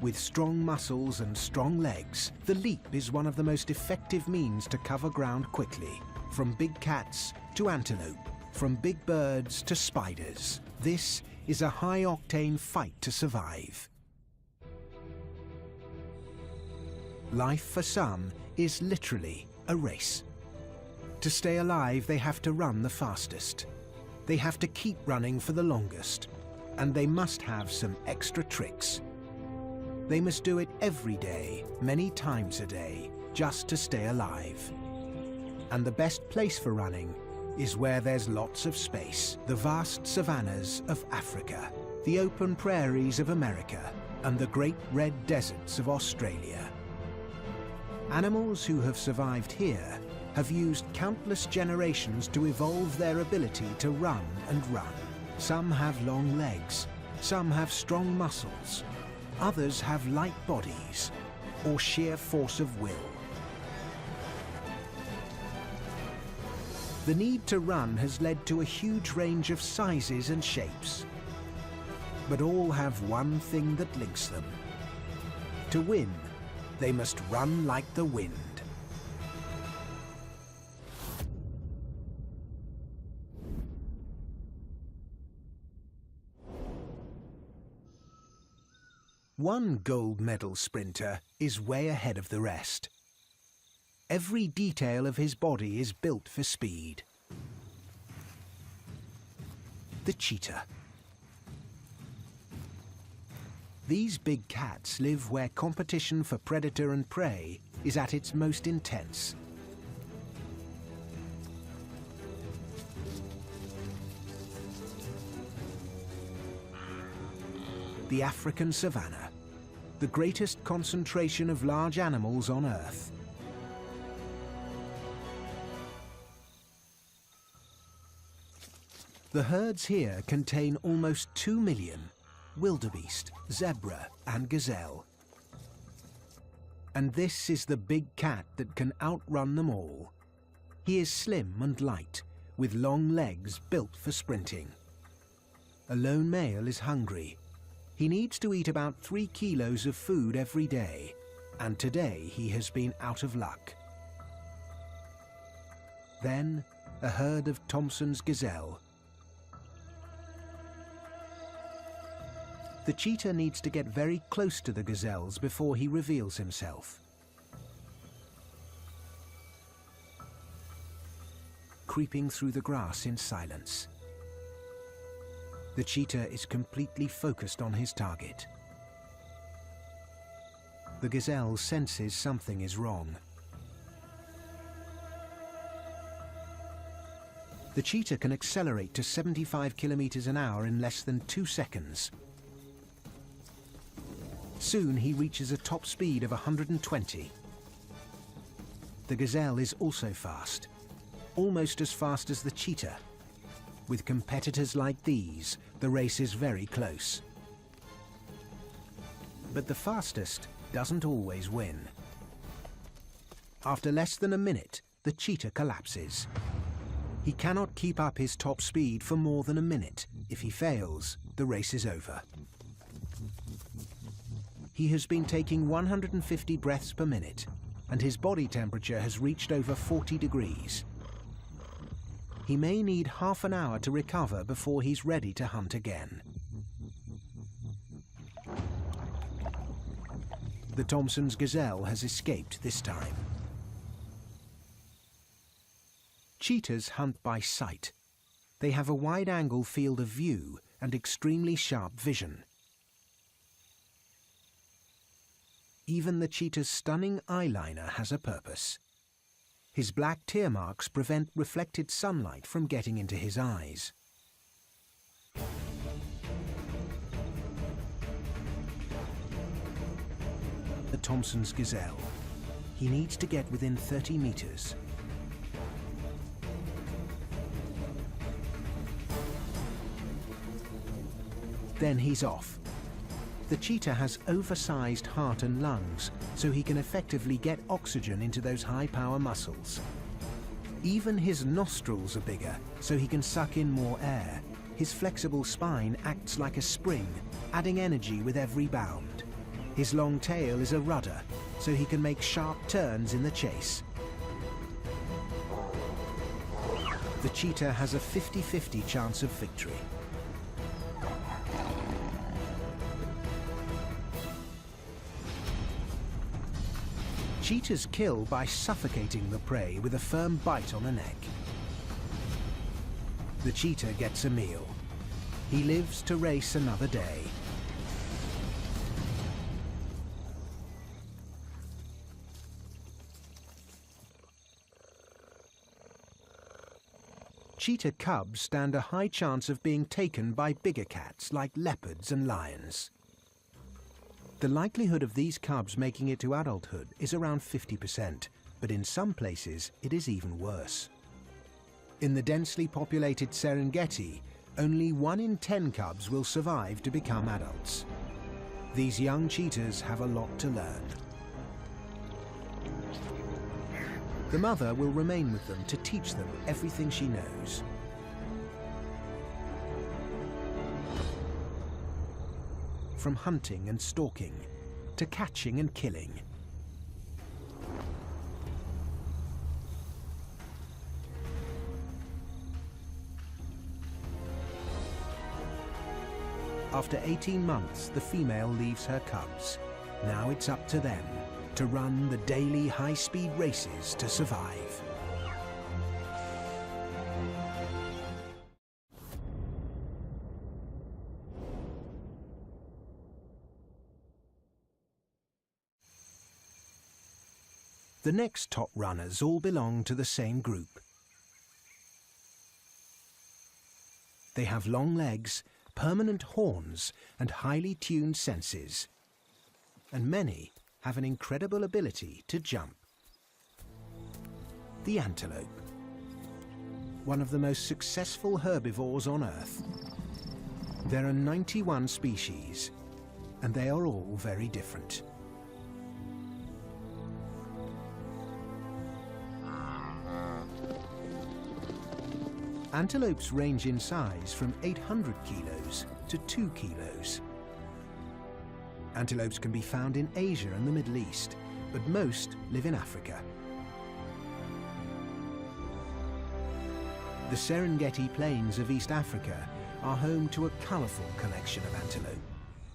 With strong muscles and strong legs, the leap is one of the most effective means to cover ground quickly, from big cats to antelope, from big birds to spiders. This is a high-octane fight to survive. Life for some is literally a race. To stay alive, they have to run the fastest. They have to keep running for the longest, and they must have some extra tricks. They must do it every day, many times a day, just to stay alive. And the best place for running is where there's lots of space. The vast savannas of Africa, the open prairies of America, and the great red deserts of Australia. Animals who have survived here have used countless generations to evolve their ability to run and run. Some have long legs, some have strong muscles, others have light bodies or sheer force of will. The need to run has led to a huge range of sizes and shapes, but all have one thing that links them. To win, they must run like the wind. One gold medal sprinter is way ahead of the rest. Every detail of his body is built for speed. The cheetah. These big cats live where competition for predator and prey is at its most intense. The African savanna, the greatest concentration of large animals on Earth. The herds here contain almost 2 million wildebeest, zebra and gazelle. And this is the big cat that can outrun them all. He is slim and light, with long legs built for sprinting. A lone male is hungry. He needs to eat about 3 kilos of food every day, and today he has been out of luck. Then, a herd of Thompson's gazelle. The cheetah needs to get very close to the gazelles before he reveals himself. Creeping through the grass in silence. The cheetah is completely focused on his target. The gazelle senses something is wrong. The cheetah can accelerate to 75 kilometers an hour in less than 2 seconds. Soon he reaches a top speed of 120. The gazelle is also fast, almost as fast as the cheetah. With competitors like these, the race is very close. But the fastest doesn't always win. After less than a minute, the cheetah collapses. He cannot keep up his top speed for more than a minute. If he fails, the race is over. He has been taking 150 breaths per minute, and his body temperature has reached over 40 degrees. He may need half an hour to recover before he's ready to hunt again. The Thompson's gazelle has escaped this time. Cheetahs hunt by sight. They have a wide-angle field of view and extremely sharp vision. Even the cheetah's stunning eyeliner has a purpose. His black tear marks prevent reflected sunlight from getting into his eyes. The Thompson's gazelle. He needs to get within 30 meters. Then he's off. The cheetah has oversized heart and lungs, so he can effectively get oxygen into those high-power muscles. Even his nostrils are bigger, so he can suck in more air. His flexible spine acts like a spring, adding energy with every bound. His long tail is a rudder, so he can make sharp turns in the chase. The cheetah has a 50-50 chance of victory. Cheetahs kill by suffocating the prey with a firm bite on the neck. The cheetah gets a meal. He lives to race another day. Cheetah cubs stand a high chance of being taken by bigger cats like leopards and lions. The likelihood of these cubs making it to adulthood is around 50%, but in some places it is even worse. In the densely populated Serengeti, only 1 in 10 cubs will survive to become adults. These young cheetahs have a lot to learn. The mother will remain with them to teach them everything she knows. From hunting and stalking, to catching and killing. After 18 months, the female leaves her cubs. Now it's up to them to run the daily high-speed races to survive. The next top runners all belong to the same group. They have long legs, permanent horns, and highly tuned senses. And many have an incredible ability to jump. The antelope, one of the most successful herbivores on Earth. There are 91 species, and they are all very different. Antelopes range in size from 800 kilos to 2 kilos. Antelopes can be found in Asia and the Middle East, but most live in Africa. The Serengeti Plains of East Africa are home to a colourful collection of antelope.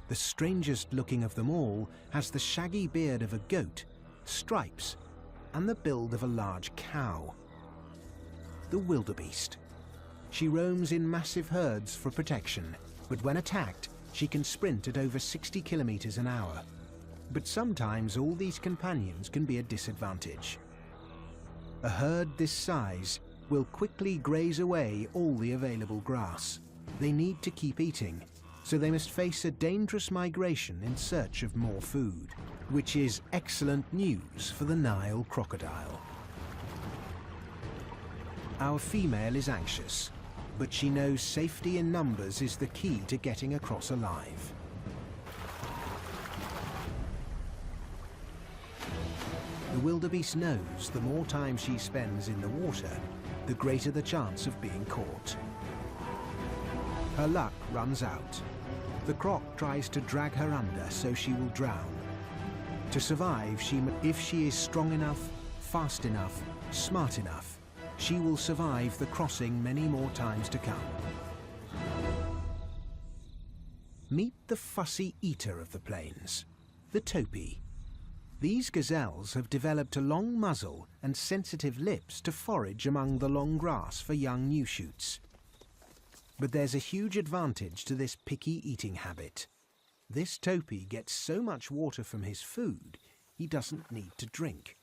The strangest looking of them all has the shaggy beard of a goat, stripes, and the build of a large cow. The wildebeest. She roams in massive herds for protection, but when attacked, she can sprint at over 60 kilometers an hour. But sometimes all these companions can be a disadvantage. A herd this size will quickly graze away all the available grass. They need to keep eating, so they must face a dangerous migration in search of more food, which is excellent news for the Nile crocodile. Our female is anxious, but she knows safety in numbers is the key to getting across alive. The wildebeest knows the more time she spends in the water, the greater the chance of being caught. Her luck runs out. The croc tries to drag her under so she will drown. To survive, if she is strong enough, fast enough, smart enough, she will survive the crossing many more times to come. Meet the fussy eater of the plains, the topi. These gazelles have developed a long muzzle and sensitive lips to forage among the long grass for young new shoots. But there's a huge advantage to this picky eating habit. This topi gets so much water from his food, he doesn't need to drink.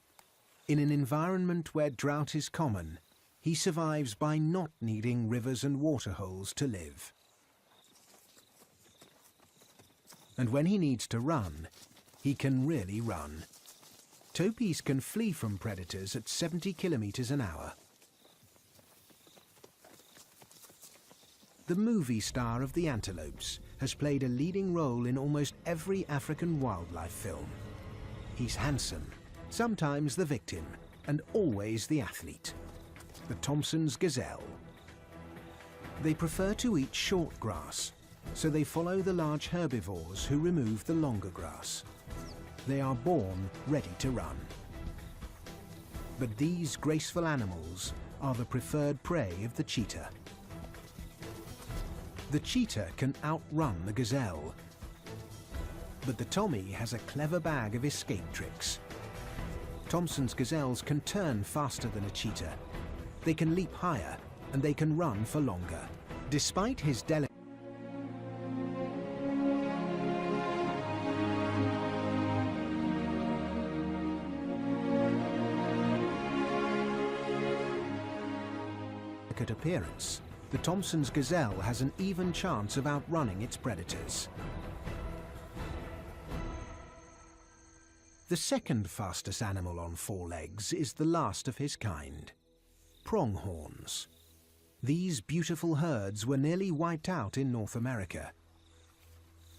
In an environment where drought is common, he survives by not needing rivers and waterholes to live. And when he needs to run, he can really run. Topis can flee from predators at 70 kilometers an hour. The movie star of the antelopes has played a leading role in almost every African wildlife film. He's handsome, sometimes the victim, and always the athlete. The Thompson's gazelle. They prefer to eat short grass, so they follow the large herbivores who remove the longer grass. They are born ready to run. But these graceful animals are the preferred prey of the cheetah. The cheetah can outrun the gazelle, but the Tommy has a clever bag of escape tricks. Thomson's gazelles can turn faster than a cheetah. They can leap higher, and they can run for longer. Despite his delicate appearance, the Thomson's gazelle has an even chance of outrunning its predators. The second fastest animal on four legs is the last of his kind, pronghorns. These beautiful herds were nearly wiped out in North America.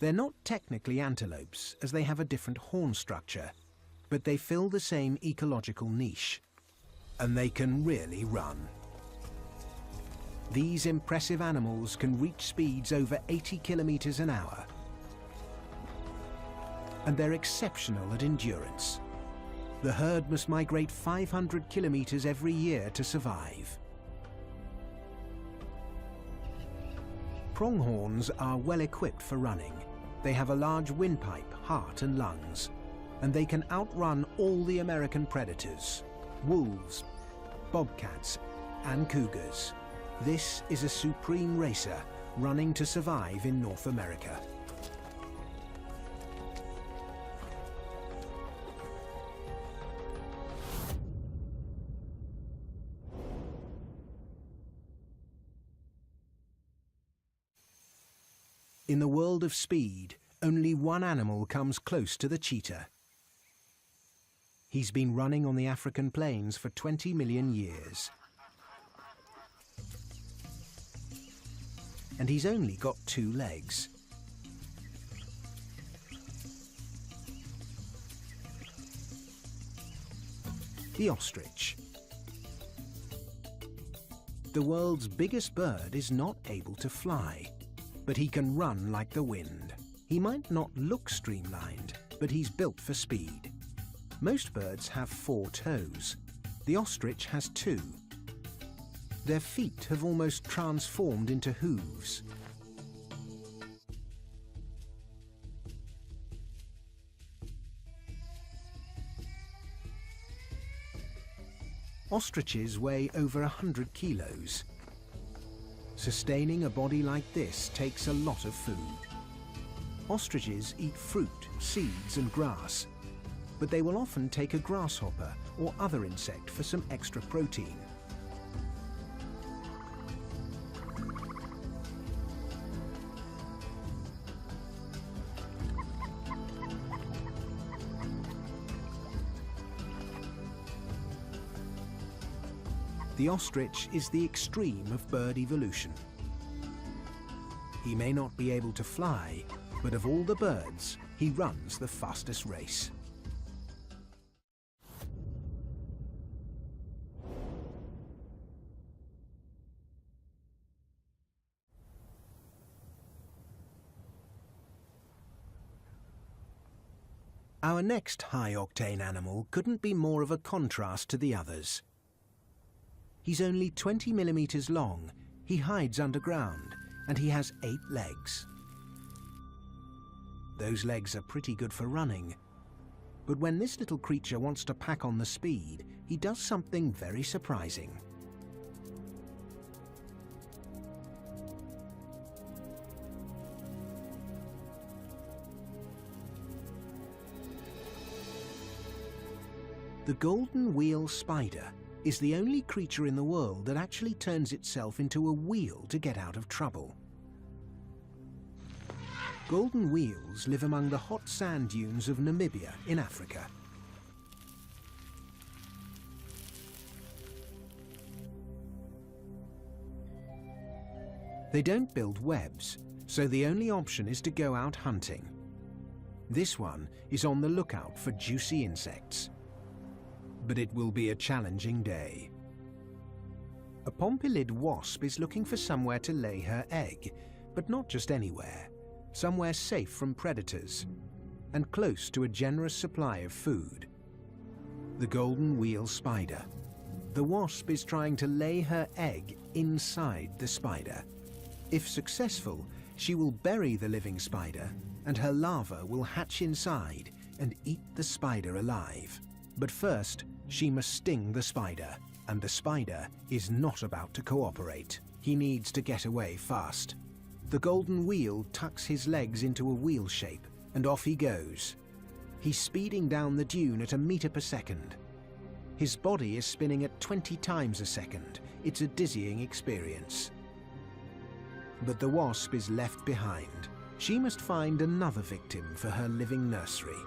They're not technically antelopes, as they have a different horn structure, but they fill the same ecological niche, and they can really run. These impressive animals can reach speeds over 80 kilometers an hour. And they're exceptional at endurance. The herd must migrate 500 kilometers every year to survive. Pronghorns are well equipped for running. They have a large windpipe, heart and lungs, and they can outrun all the American predators, wolves, bobcats, and cougars. This is a supreme racer running to survive in North America. In the world of speed, only one animal comes close to the cheetah. He's been running on the African plains for 20 million years. And he's only got 2 legs. The ostrich. The world's biggest bird is not able to fly, but he can run like the wind. He might not look streamlined, but he's built for speed. Most birds have 4 toes. The ostrich has 2. Their feet have almost transformed into hooves. Ostriches weigh over 100 kilos. Sustaining a body like this takes a lot of food. Ostriches eat fruit, seeds and grass, but they will often take a grasshopper or other insect for some extra protein. The ostrich is the extreme of bird evolution. He may not be able to fly, but of all the birds, he runs the fastest race. Our next high-octane animal couldn't be more of a contrast to the others. He's only 20 millimeters long, he hides underground, and he has 8 legs. Those legs are pretty good for running, but when this little creature wants to pack on the speed, he does something very surprising. The golden wheel spider is the only creature in the world that actually turns itself into a wheel to get out of trouble. Golden wheels live among the hot sand dunes of Namibia in Africa. They don't build webs, so the only option is to go out hunting. This one is on the lookout for juicy insects. But it will be a challenging day. A pompilid wasp is looking for somewhere to lay her egg, But not just anywhere. Somewhere safe from predators and close to a generous supply of food. The golden wheel spider. The wasp is trying to lay her egg inside the spider. If successful, she will bury the living spider and her larva will hatch inside and eat the spider alive. But first, she must sting the spider, and the spider is not about to cooperate. He needs to get away fast. The golden wheel tucks his legs into a wheel shape, and off he goes. He's speeding down the dune at 1 meter per second. His body is spinning at 20 times a second. It's a dizzying experience. But the wasp is left behind. She must find another victim for her living nursery.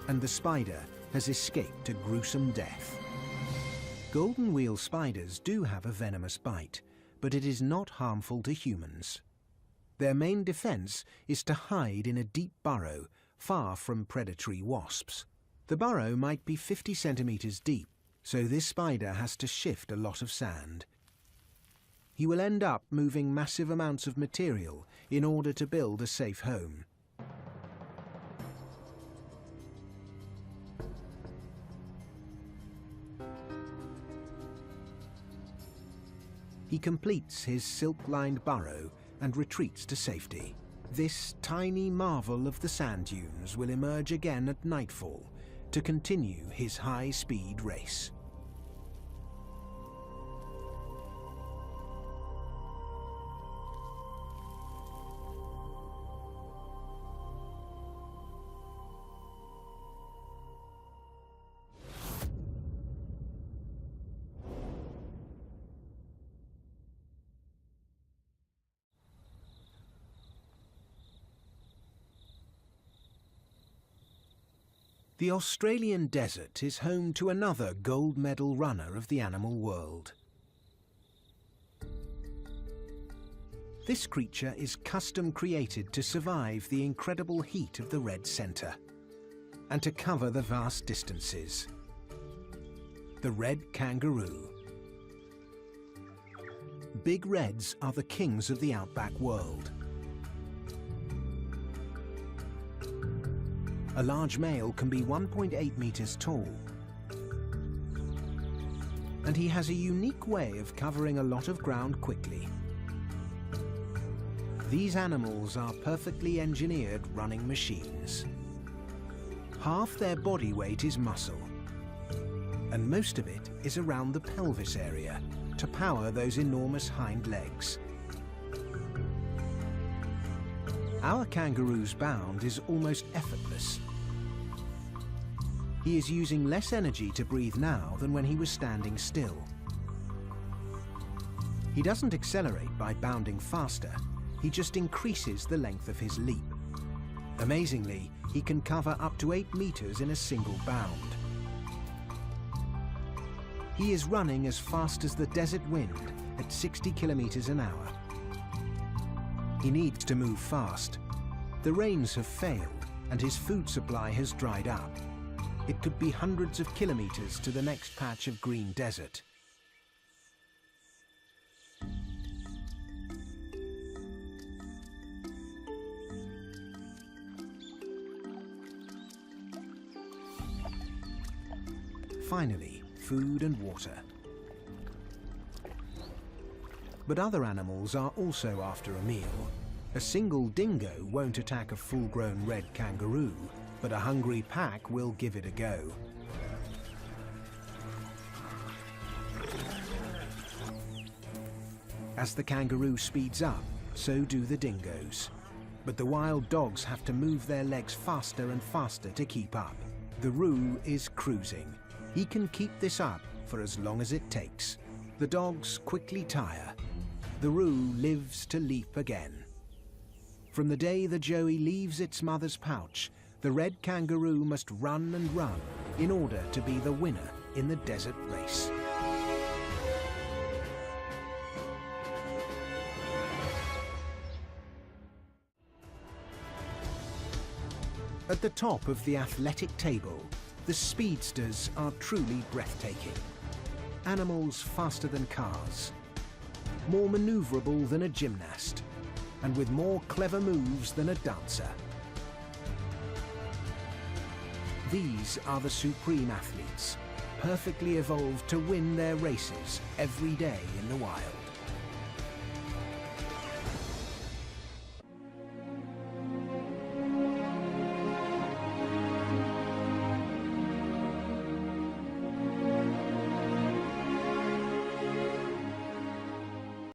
And the spider has escaped a gruesome death. Golden wheel spiders do have a venomous bite, but it is not harmful to humans. Their main defense is to hide in a deep burrow, far from predatory wasps. The burrow might be 50 centimeters deep, so this spider has to shift a lot of sand. He will end up moving massive amounts of material in order to build a safe home. He completes his silk-lined burrow and retreats to safety. This tiny marvel of the sand dunes will emerge again at nightfall to continue his high-speed race. The Australian desert is home to another gold medal runner of the animal world. This creature is custom created to survive the incredible heat of the red centre and to cover the vast distances. The red kangaroo. Big reds are the kings of the outback world. A large male can be 1.8 meters tall. And he has a unique way of covering a lot of ground quickly. These animals are perfectly engineered running machines. Half their body weight is muscle, and most of it is around the pelvis area to power those enormous hind legs. Our kangaroo's bound is almost effortless. He is using less energy to breathe now than when he was standing still. He doesn't accelerate by bounding faster, he just increases the length of his leap. Amazingly, he can cover up to 8 meters in a single bound. He is running as fast as the desert wind at 60 kilometers an hour. He needs to move fast. The rains have failed and his food supply has dried up. It could be hundreds of kilometers to the next patch of green desert. Finally, food and water. But other animals are also after a meal. A single dingo won't attack a full-grown red kangaroo, but a hungry pack will give it a go. As the kangaroo speeds up, so do the dingoes. But the wild dogs have to move their legs faster and faster to keep up. The roo is cruising. He can keep this up for as long as it takes. The dogs quickly tire. The roo lives to leap again. From the day the joey leaves its mother's pouch, the red kangaroo must run and run in order to be the winner in the desert race. At the top of the athletic table, the speedsters are truly breathtaking. Animals faster than cars. more maneuverable than a gymnast, and with more clever moves than a dancer. These are the supreme athletes, perfectly evolved to win their races every day in the wild.